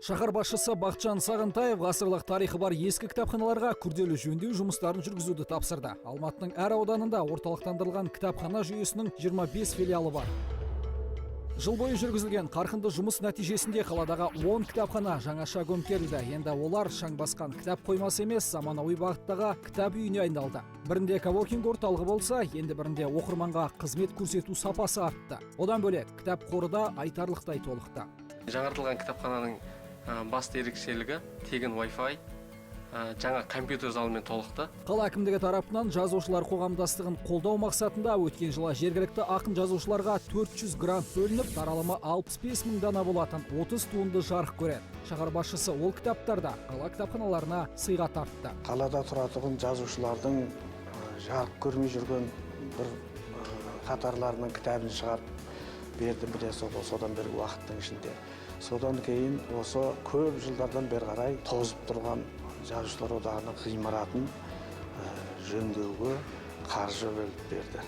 Шаһар басшысы Бақытжан Сағынтаев ғасырлық тарихы бар ескі кітапханаларға күрделі жөндеу жұмыстарын жүргізуді тапсырды. Алматының әр ауданында орталықтандырылған кітапхана жүйесінің 25 филиалы бар. Жыл бойы жүргізілген қарқынды жұмыс нәтижесінде қаладағы 10 кітапхана жаңаша көмкерілді. Енді олар шаң басқан кітап қоймасы емес, заманауи бағыттағы кітап үйіне айналды. Бірінде коворкинг орталығы болса, енді бірінде оқырманға қызмет көрсету сапасы артты. Одан бөлек кітап қоры да айтарлықтай толықты. Жаңартылған кітапхананың басты ерекшелігі тегін Wi-Fi, жаңа компьютер залымен толықты. Қала әкімдігі тарапынан жазушылар қоғамдастығын қолдау мақсатында өткен жылы жергілікті ақын жазушыларға 400 грант бөлініп, таралымы 65 мың дана болатын 30 туынды жарық көреді. Шаһар басшысы ол кітаптарда қала кітапханаларына сыйға тартты. Қалада тұратын жазушылардың жарық көрмей жүрген бір қатарларының кітабын шығарып берді, міне содан бергі уақыттың ішінде. Содан кейін осы көп жылдардан бері қарай тозып тұрған жазушылар одағының ғимаратын жөндеуге қаржы бөліп берді.